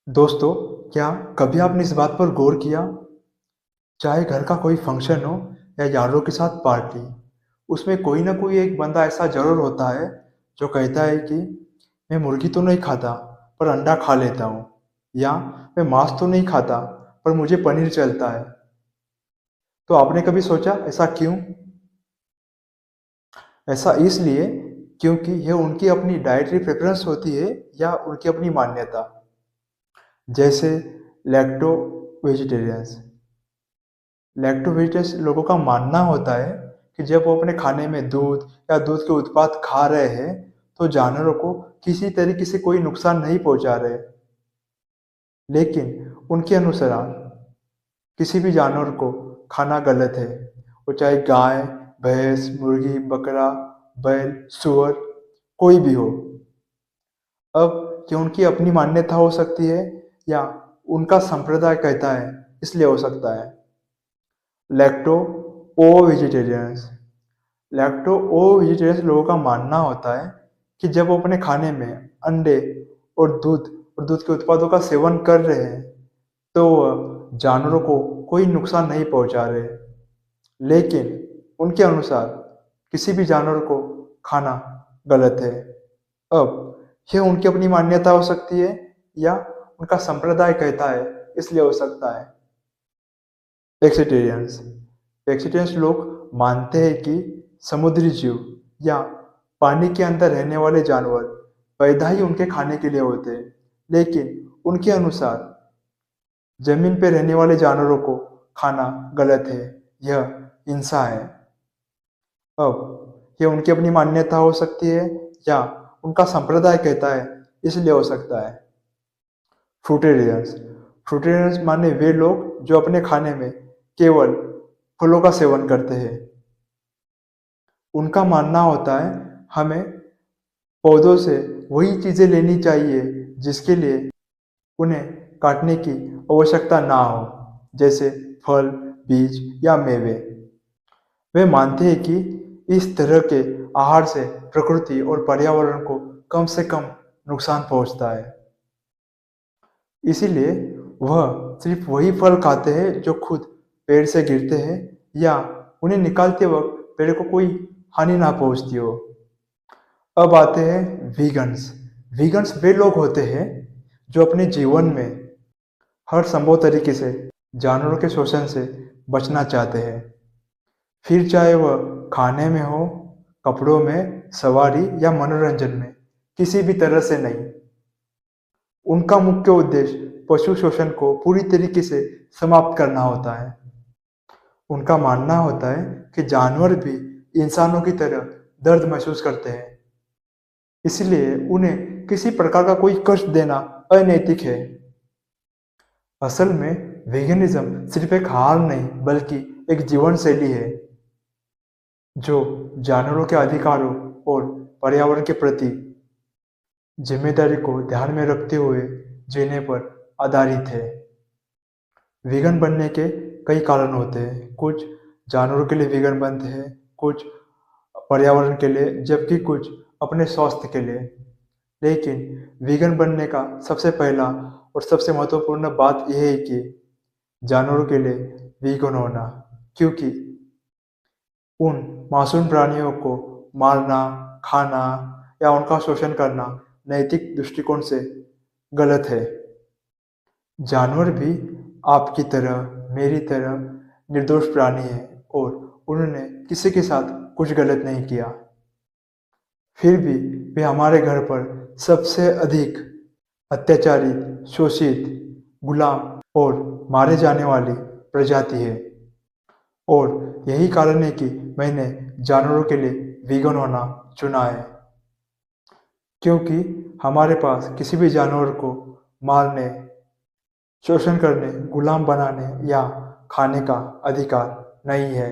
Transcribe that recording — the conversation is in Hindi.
दोस्तों, क्या कभी आपने इस बात पर गौर किया, चाहे घर का कोई फंक्शन हो या यारों के साथ पार्टी, उसमें कोई ना कोई एक बंदा ऐसा ज़रूर होता है जो कहता है कि मैं मुर्गी तो नहीं खाता पर अंडा खा लेता हूँ, या मैं मांस तो नहीं खाता पर मुझे पनीर चलता है। तो आपने कभी सोचा ऐसा क्यों? ऐसा इसलिए क्योंकि यह उनकी अपनी डाइटरी प्रेफरेंस होती है या उनकी अपनी मान्यता। जैसे लैक्टो वेजिटेरियंस। लैक्टोवेजियस लोगों का मानना होता है कि जब वो अपने खाने में दूध या दूध के उत्पाद खा रहे हैं, तो जानवरों को किसी तरीके से कोई नुकसान नहीं पहुंचा रहे। लेकिन उनके अनुसार किसी भी जानवर को खाना गलत है, वो चाहे गाय, भैंस, मुर्गी, बकरा, बैल, सुअर, कोई भी हो। अब ये उनकी अपनी मान्यता हो सकती है या उनका संप्रदाय कहता है, इसलिए हो सकता है। लैक्टो ओ वेजिटेरियंस। लैक्टो ओ वेजिटेरियंस लोगों का मानना होता है कि जब वो अपने खाने में अंडे और दूध के उत्पादों का सेवन कर रहे हैं, तो वह जानवरों को कोई नुकसान नहीं पहुंचा रहे। लेकिन उनके अनुसार किसी भी जानवर को खाना गलत है। अब यह उनकी अपनी मान्यता हो सकती है या उनका संप्रदाय कहता है, इसलिए हो सकता है। एक्सिटेरियंस। एक्सिटेरियंस लोग मानते हैं कि समुद्री जीव या पानी के अंदर रहने वाले जानवर पैदा ही उनके खाने के लिए होते हैं, लेकिन उनके अनुसार जमीन पर रहने वाले जानवरों को खाना गलत है, यह हिंसा है। अब यह उनकी अपनी मान्यता हो सकती है या उनका संप्रदाय कहता है, इसलिए हो सकता है। फ्रूटेरियंस। फ्रूटेरियंस माने वे लोग जो अपने खाने में केवल फलों का सेवन करते हैं। उनका मानना होता है हमें पौधों से वही चीजें लेनी चाहिए जिसके लिए उन्हें काटने की आवश्यकता ना हो, जैसे फल, बीज या मेवे। वे मानते हैं कि इस तरह के आहार से प्रकृति और पर्यावरण को कम से कम नुकसान पहुंचता है। इसीलिए वह सिर्फ वही फल खाते हैं जो खुद पेड़ से गिरते हैं या उन्हें निकालते वक्त पेड़ को कोई हानि ना पहुंचती हो। अब आते हैं वीगन्स। वीगन्स वे लोग होते हैं जो अपने जीवन में हर संभव तरीके से जानवरों के शोषण से बचना चाहते हैं, फिर चाहे वह खाने में हो, कपड़ों में, सवारी या मनोरंजन में, किसी भी तरह से नहीं। उनका मुख्य उद्देश्य पशु शोषण को पूरी तरीके से समाप्त करना होता है। उनका मानना होता है कि जानवर भी इंसानों की तरह दर्द महसूस करते हैं, इसलिए उन्हें किसी प्रकार का कोई कष्ट देना अनैतिक है। असल में वेगनिज्म सिर्फ एक हार नहीं बल्कि एक जीवन शैली है जो जानवरों के अधिकारों और पर्यावरण के प्रति जिम्मेदारी को ध्यान में रखते हुए जीने पर आधारित है। वीगन बनने के कई कारण होते हैं। कुछ जानवरों के लिए वीगन बनते हैं, कुछ पर्यावरण के लिए, जबकि कुछ अपने स्वास्थ्य के लिए। लेकिन वीगन बनने का सबसे पहला और सबसे महत्वपूर्ण बात यह है कि जानवरों के लिए वीगन होना, क्योंकि उन मासूम प्राणियों को मारना, खाना या उनका शोषण करना नैतिक दृष्टिकोण से गलत है। जानवर भी आपकी तरह, मेरी तरह निर्दोष प्राणी है और उन्होंने किसी के साथ कुछ गलत नहीं किया। फिर भी वे हमारे घर पर सबसे अधिक अत्याचारी, शोषित, गुलाम और मारे जाने वाली प्रजाति है। और यही कारण है कि मैंने जानवरों के लिए वीगन होना चुना है, क्योंकि हमारे पास किसी भी जानवर को मारने, शोषण करने, गुलाम बनाने या खाने का अधिकार नहीं है।